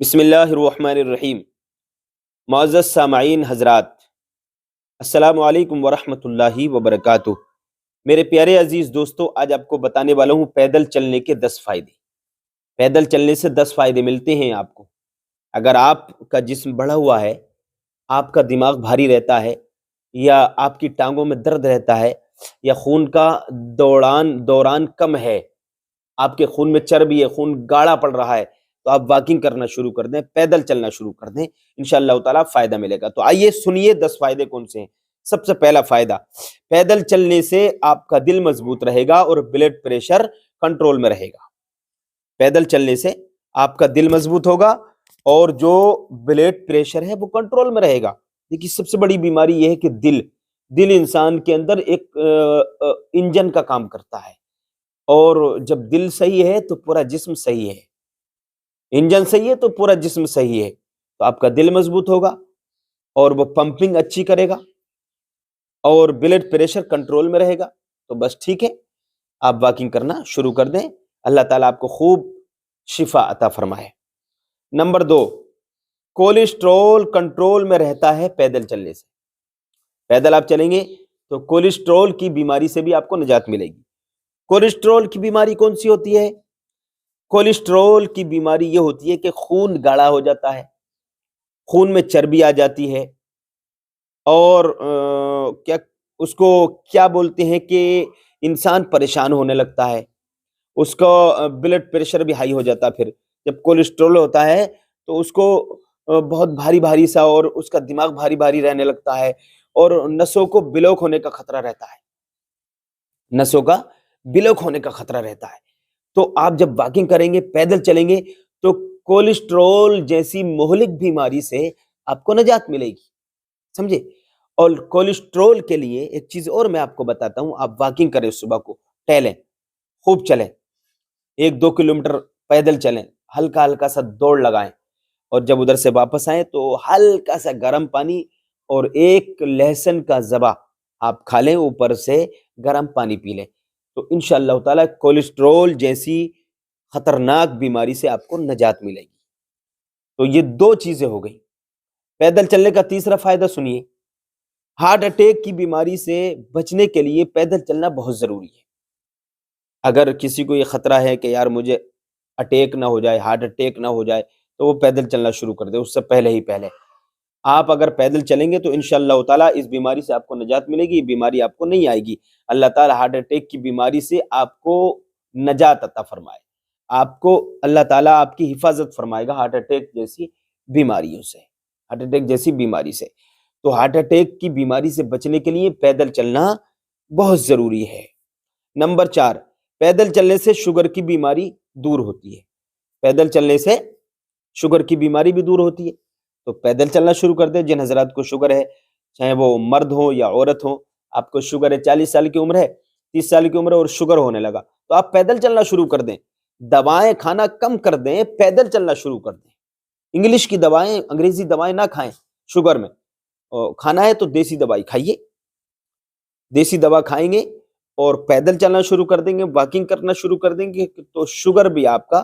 بسم اللہ الرحمن الرحیم۔ معزز سامعین حضرات، السلام علیکم ورحمۃ اللہ وبرکاتہ۔ میرے پیارے عزیز دوستو، آج آپ کو بتانے والا ہوں پیدل چلنے کے 10 فائدے۔ پیدل چلنے سے 10 فائدے ملتے ہیں آپ کو۔ اگر آپ کا جسم بڑھا ہوا ہے، آپ کا دماغ بھاری رہتا ہے، یا آپ کی ٹانگوں میں درد رہتا ہے، یا خون کا دوران کم ہے، آپ کے خون میں چربی ہے، خون گاڑھا پڑ رہا ہے، تو آپ واکنگ کرنا شروع کر دیں، پیدل چلنا شروع کر دیں، انشاءاللہ تعالیٰ فائدہ ملے گا۔ تو آئیے سنیے 10 فائدے کون سے ہیں۔ سب سے پہلا فائدہ، پیدل چلنے سے آپ کا دل مضبوط رہے گا اور بلڈ پریشر کنٹرول میں رہے گا۔ پیدل چلنے سے آپ کا دل مضبوط ہوگا اور جو بلڈ پریشر ہے وہ کنٹرول میں رہے گا۔ دیکھیے، سب سے بڑی بیماری یہ ہے کہ دل انسان کے اندر ایک انجن کا کام کرتا ہے، اور جب دل صحیح ہے تو پورا جسم صحیح ہے، انجن صحیح ہے تو پورا جسم صحیح ہے۔ تو آپ کا دل مضبوط ہوگا اور وہ پمپنگ اچھی کرے گا اور بلڈ پریشر کنٹرول میں رہے گا۔ تو بس ٹھیک ہے، آپ واکنگ کرنا شروع کر دیں، اللہ تعالیٰ آپ کو خوب شفا عطا فرمائے۔ نمبر 2، کولیسٹرول کنٹرول میں رہتا ہے پیدل چلنے سے۔ پیدل آپ چلیں گے تو کولیسٹرول کی بیماری سے بھی آپ کو نجات ملے گی۔ کولیسٹرول کی بیماری کون سی ہوتی ہے؟ کولیسٹرول کی بیماری یہ ہوتی ہے کہ خون گاڑھا ہو جاتا ہے، خون میں چربی آ جاتی ہے، اور اس کو کیا بولتے ہیں کہ انسان پریشان ہونے لگتا ہے، اس کا بلڈ پریشر بھی ہائی ہو جاتا ہے۔ پھر جب کولیسٹرول ہوتا ہے تو اس کو بہت بھاری بھاری سا، اور اس کا دماغ بھاری بھاری رہنے لگتا ہے، اور نسوں کو بلاک ہونے کا خطرہ رہتا ہے، نسوں کا بلاک ہونے کا خطرہ رہتا ہے۔ تو آپ جب واکنگ کریں گے، پیدل چلیں گے، تو کولیسٹرول جیسی مہلک بیماری سے آپ کو نجات ملے گی، سمجھے؟ اور کولیسٹرول کے لیے ایک چیز اور میں آپ کو بتاتا ہوں، آپ واکنگ کریں، صبح کو ٹہلیں، خوب چلیں، 1-2 کلومیٹر پیدل چلیں، ہلکا ہلکا سا دوڑ لگائیں، اور جب ادھر سے واپس آئیں تو ہلکا سا گرم پانی اور 1 لہسن کا ذبح آپ کھا لیں، اوپر سے گرم پانی پی لیں، تو انشاءاللہ تعالیٰ کولیسٹرول جیسی خطرناک بیماری سے آپ کو نجات ملے گی۔ تو یہ 2 چیزیں ہو گئی۔ پیدل چلنے کا تیسرا فائدہ سنیے، ہارٹ اٹیک کی بیماری سے بچنے کے لیے پیدل چلنا بہت ضروری ہے۔ اگر کسی کو یہ خطرہ ہے کہ یار مجھے اٹیک نہ ہو جائے، ہارٹ اٹیک نہ ہو جائے، تو وہ پیدل چلنا شروع کر دے، اس سے پہلے آپ اگر پیدل چلیں گے تو انشاءاللہ تعالیٰ اس بیماری سے آپ کو نجات ملے گی، یہ بیماری آپ کو نہیں آئے گی۔ اللہ تعالیٰ ہارٹ اٹیک کی بیماری سے آپ کو نجات عطا فرمائے، آپ کو اللہ تعالیٰ آپ کی حفاظت فرمائے گا ہارٹ اٹیک جیسی بیماریوں سے، ہارٹ اٹیک جیسی بیماری سے۔ تو ہارٹ اٹیک کی بیماری سے بچنے کے لیے پیدل چلنا بہت ضروری ہے۔ نمبر 4، پیدل چلنے سے شوگر کی بیماری دور ہوتی ہے۔ پیدل چلنے سے شوگر کی بیماری بھی دور ہوتی ہے، تو پیدل چلنا شروع کر دیں۔ جن حضرات کو شوگر ہے، چاہے وہ مرد ہو یا عورت ہو، آپ کو شوگر ہے، 40 سال کی عمر ہے، 30 سال کی عمر ہے، اور شوگر ہونے لگا، تو آپ پیدل چلنا شروع کر دیں، دوائیں کھانا کم کر دیں، پیدل چلنا شروع کر دیں۔ انگلش کی دوائیں، انگریزی دوائیں نہ کھائیں شوگر میں، کھانا ہے تو دیسی دوائی کھائیے، دیسی دوا کھائیں گے اور پیدل چلنا شروع کر دیں گے، واکنگ کرنا شروع کر دیں گے، تو شوگر بھی آپ کا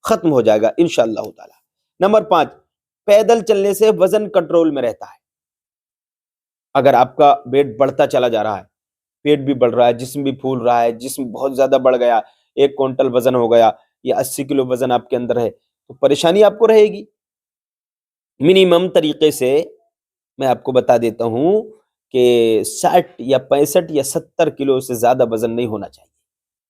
ختم ہو جائے گا انشاءاللہ تعالی۔ نمبر 5، پیدل چلنے سے وزن کنٹرول میں رہتا ہے۔ اگر آپ کا ویٹ بڑھتا چلا جا رہا ہے، پیٹ بھی بڑھ رہا ہے، جسم بھی پھول رہا ہے، جسم بہت زیادہ بڑھ گیا، 1 کوئنٹل وزن ہو گیا، یا 80 کلو وزن آپ کے اندر ہے، تو پریشانی آپ کو رہے گی۔ منیمم طریقے سے میں آپ کو بتا دیتا ہوں کہ 60 یا 65 یا 70 کلو سے زیادہ وزن نہیں ہونا چاہیے۔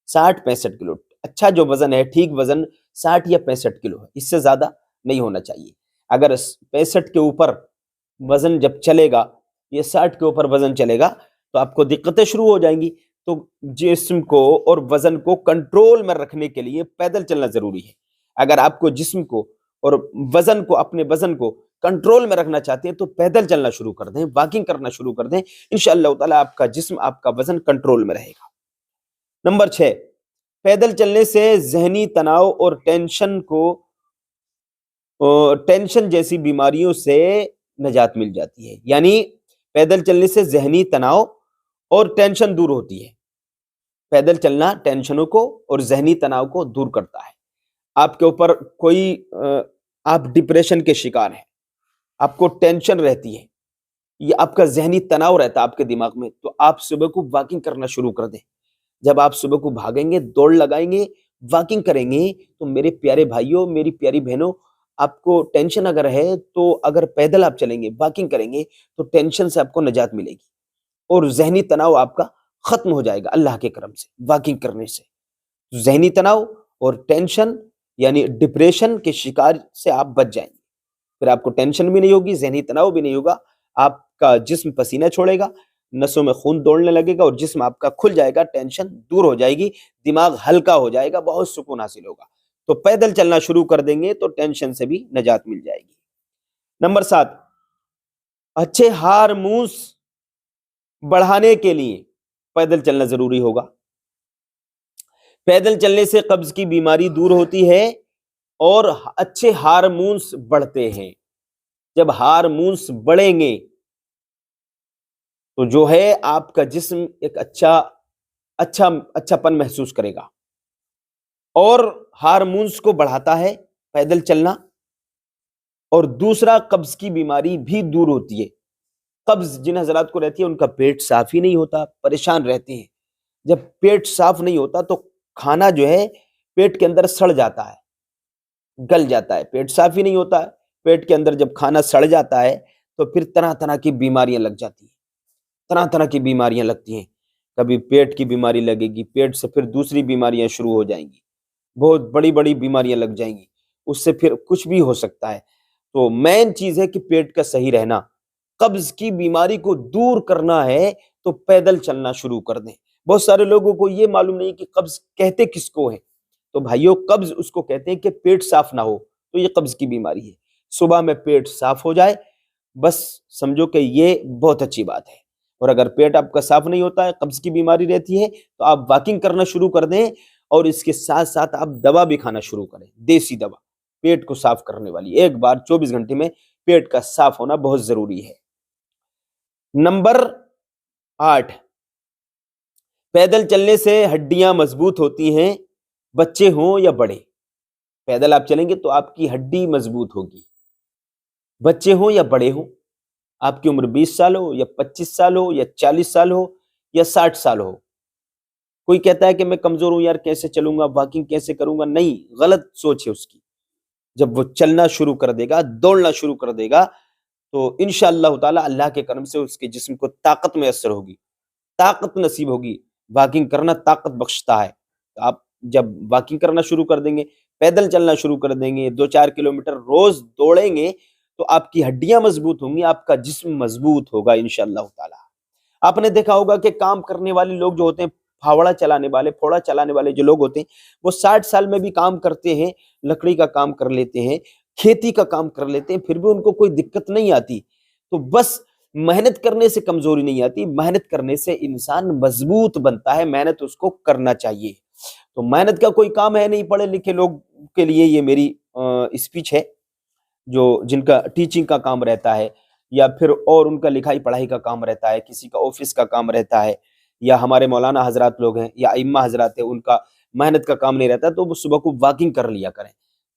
60-65 کلو اچھا جو وزن ہے، ٹھیک وزن 60 یا 65 کلو ہے، اس سے زیادہ نہیں ہونا چاہیے۔ اگر 65 کے اوپر وزن جب چلے گا، یہ 60 کے اوپر وزن چلے گا، تو آپ کو دقتیں شروع ہو جائیں گی۔ تو جسم کو اور وزن کو کنٹرول میں رکھنے کے لیے پیدل چلنا ضروری ہے۔ اگر آپ کو جسم کو اور وزن کو، اپنے وزن کو کنٹرول میں رکھنا چاہتے ہیں تو پیدل چلنا شروع کر دیں، واکنگ کرنا شروع کر دیں، انشاءاللہ تعالیٰ آپ کا جسم، آپ کا وزن کنٹرول میں رہے گا۔ نمبر 6، پیدل چلنے سے ذہنی تناؤ اور ٹینشن جیسی بیماریوں سے نجات مل جاتی ہے۔ یعنی پیدل چلنے سے ذہنی تناؤ اور ٹینشن دور ہوتی ہے۔ پیدل چلنا ٹینشنوں کو اور ذہنی تناؤ کو دور کرتا ہے۔ آپ کے اوپر کوئی آپ ڈپریشن کے شکار ہیں، آپ کو ٹینشن رہتی ہے، یہ آپ کا ذہنی تناؤ رہتا ہے آپ کے دماغ میں، تو آپ صبح کو واکنگ کرنا شروع کر دیں۔ جب آپ صبح کو بھاگیں گے، دوڑ لگائیں گے، واکنگ کریں گے، تو میرے پیارے بھائیوں، میری پیاری بہنوں، آپ کو ٹینشن اگر ہے تو اگر پیدل آپ چلیں گے، واکنگ کریں گے، تو ٹینشن سے آپ کو نجات ملے گی اور ذہنی تناؤ آپ کا ختم ہو جائے گا اللہ کے کرم سے، واکنگ کرنے سے۔ ذہنی تناؤ اور ٹینشن یعنی ڈپریشن کے شکار سے آپ بچ جائیں گے، پھر آپ کو ٹینشن بھی نہیں ہوگی، ذہنی تناؤ بھی نہیں ہوگا، آپ کا جسم پسینہ چھوڑے گا، نسوں میں خون دوڑنے لگے گا اور جسم آپ کا کھل جائے گا، ٹینشن دور ہو جائے گی، دماغ ہلکا ہو جائے گا، بہت سکون حاصل ہوگا۔ تو پیدل چلنا شروع کر دیں گے تو ٹینشن سے بھی نجات مل جائے گی۔ نمبر 7، اچھے ہارمونز بڑھانے کے لیے پیدل چلنا ضروری ہوگا۔ پیدل چلنے سے قبض کی بیماری دور ہوتی ہے اور اچھے ہارمونز بڑھتے ہیں۔ جب ہارمونز بڑھیں گے تو جو ہے آپ کا جسم ایک اچھا پن محسوس کرے گا، اور ہارمونز کو بڑھاتا ہے پیدل چلنا۔ اور دوسرا، قبض کی بیماری بھی دور ہوتی ہے۔ قبض جن حضرات کو رہتی ہے ان کا پیٹ صاف ہی نہیں ہوتا، پریشان رہتے ہیں۔ جب پیٹ صاف نہیں ہوتا تو کھانا جو ہے پیٹ کے اندر سڑ جاتا ہے، گل جاتا ہے، پیٹ صاف ہی نہیں ہوتا ہے، پیٹ کے اندر جب کھانا سڑ جاتا ہے تو پھر طرح طرح کی بیماریاں لگ جاتی ہیں، طرح طرح کی بیماریاں لگتی ہیں۔ کبھی پیٹ کی بیماری لگے گی، پیٹ سے پھر دوسری بیماریاں شروع ہو جائیں گی، بہت بڑی بڑی بیماریاں لگ جائیں گی، اس سے پھر کچھ بھی ہو سکتا ہے۔ تو مین چیز ہے کہ پیٹ کا صحیح رہنا۔ قبض کی بیماری کو دور کرنا ہے تو پیدل چلنا شروع کر دیں۔ بہت سارے لوگوں کو یہ معلوم نہیں کہ قبض کہتے کس کو ہے۔ تو بھائیوں، قبض اس کو کہتے ہیں کہ پیٹ صاف نہ ہو، تو یہ قبض کی بیماری ہے۔ صبح میں پیٹ صاف ہو جائے بس سمجھو کہ یہ بہت اچھی بات ہے۔ اور اگر پیٹ آپ کا صاف نہیں ہوتا ہے، قبض کی بیماری رہتی ہے، تو آپ واکنگ کرنا شروع کر دیں، اور اس کے ساتھ ساتھ آپ دوا بھی کھانا شروع کریں، دیسی دوا پیٹ کو صاف کرنے والی، ایک بار 24 گھنٹے میں پیٹ کا صاف ہونا بہت ضروری ہے۔ نمبر 8، پیدل چلنے سے ہڈیاں مضبوط ہوتی ہیں، بچے ہوں یا بڑے۔ پیدل آپ چلیں گے تو آپ کی ہڈی مضبوط ہوگی، بچے ہوں یا بڑے ہوں، آپ کی عمر 20 سال ہو یا 25 سال ہو یا 40 سال ہو یا 60 سال ہو۔ کوئی کہتا ہے کہ میں کمزور ہوں یار، کیسے چلوں گا، واکنگ کیسے کروں گا؟ نہیں، غلط سوچ ہے اس کی۔ جب وہ چلنا شروع کر دے گا، دوڑنا شروع کر دے گا، تو انشاءاللہ تعالی اللہ کے کرم سے اس کے جسم کو طاقت میسر ہوگی، طاقت نصیب ہوگی۔ واکنگ کرنا طاقت بخشتا ہے۔ آپ جب واکنگ کرنا شروع کر دیں گے، پیدل چلنا شروع کر دیں گے، 2-4 کلومیٹر روز دوڑیں گے، تو آپ کی ہڈیاں مضبوط ہوں گی، آپ کا جسم مضبوط ہوگا انشاءاللہ تعالی۔ آپ نے دیکھا ہوگا کہ کام کرنے والے لوگ جو ہوتے ہیں، پھاوڑا چلانے والے جو لوگ ہوتے ہیں، وہ 60 سال میں بھی کام کرتے ہیں، لکڑی کا کام کر لیتے ہیں، کھیتی کا کام کر لیتے ہیں، پھر بھی ان کو کوئی دقت نہیں آتی۔ تو بس محنت کرنے سے کمزوری نہیں آتی، محنت کرنے سے انسان مضبوط بنتا ہے، محنت اس کو کرنا چاہیے۔ تو محنت کا کوئی کام ہے نہیں پڑھے لکھے لوگ کے لیے، یہ میری اسپیچ ہے، جن کا ٹیچنگ کا کام رہتا ہے، یا پھر اور ان کا لکھائی پڑھائی کا کام رہتا ہے، کسی کا آفس کا کام رہتا ہے، یا ہمارے مولانا حضرات لوگ ہیں یا ائمہ حضرات ہیں، ان کا محنت کا کام نہیں رہتا، تو وہ صبح کو واکنگ کر لیا کریں۔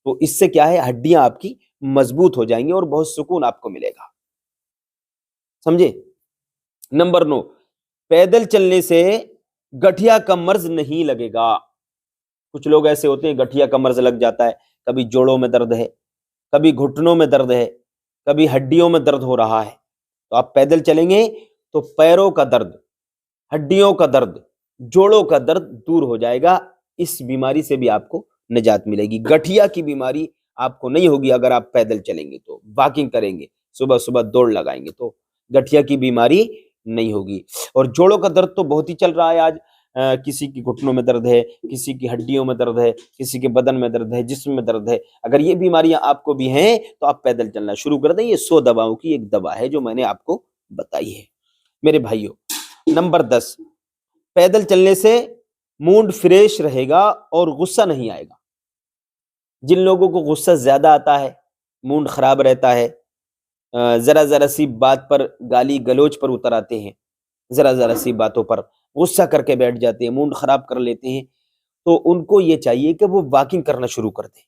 تو اس سے کیا ہے، ہڈیاں آپ کی مضبوط ہو جائیں گی اور بہت سکون آپ کو ملے گا، سمجھے۔ نمبر 9، پیدل چلنے سے گٹھیا کا مرض نہیں لگے گا۔ کچھ لوگ ایسے ہوتے ہیں گٹھیا کا مرض لگ جاتا ہے، کبھی جوڑوں میں درد ہے، کبھی گھٹنوں میں درد ہے، کبھی ہڈیوں میں درد ہو رہا ہے، تو آپ پیدل چلیں گے تو پیروں کا درد، ہڈیوں کا درد، جوڑوں کا درد دور ہو جائے گا۔ اس بیماری سے بھی آپ کو نجات ملے گی۔ گٹھیا کی بیماری آپ کو نہیں ہوگی اگر آپ پیدل چلیں گے، تو واکنگ کریں گے، صبح صبح دوڑ لگائیں گے، تو گٹھیا کی بیماری نہیں ہوگی۔ اور جوڑوں کا درد تو بہت ہی چل رہا ہے آج، کسی کی گھٹنوں میں درد ہے، کسی کی ہڈیوں میں درد ہے، کسی کے بدن میں درد ہے، جسم میں درد ہے۔ اگر یہ بیماریاں آپ کو بھی ہیں تو آپ پیدل چلنا شروع کر دیں۔ یہ 100 دواؤں کی ایک دوا ہے جو میں نے آپ کو بتائی ہے میرے بھائیوں۔ نمبر 10، پیدل چلنے سے موڈ فریش رہے گا اور غصہ نہیں آئے گا۔ جن لوگوں کو غصہ زیادہ آتا ہے، موڈ خراب رہتا ہے، ذرا ذرا سی بات پر گالی گلوچ پر اتر آتے ہیں، ذرا ذرا سی باتوں پر غصہ کر کے بیٹھ جاتے ہیں، موڈ خراب کر لیتے ہیں، تو ان کو یہ چاہیے کہ وہ واکنگ کرنا شروع کر دیں،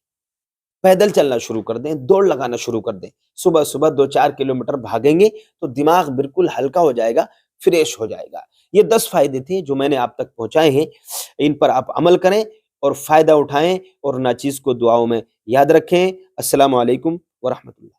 پیدل چلنا شروع کر دیں، دوڑ لگانا شروع کر دیں، صبح صبح 2-4 کلومیٹر بھاگیں گے تو دماغ بالکل ہلکا ہو جائے گا، فریش ہو جائے گا۔ یہ 10 فائدے تھے جو میں نے آپ تک پہنچائے ہیں، ان پر آپ عمل کریں اور فائدہ اٹھائیں اور ناچیز کو دعاؤں میں یاد رکھیں۔ السلام علیکم ورحمۃ اللہ۔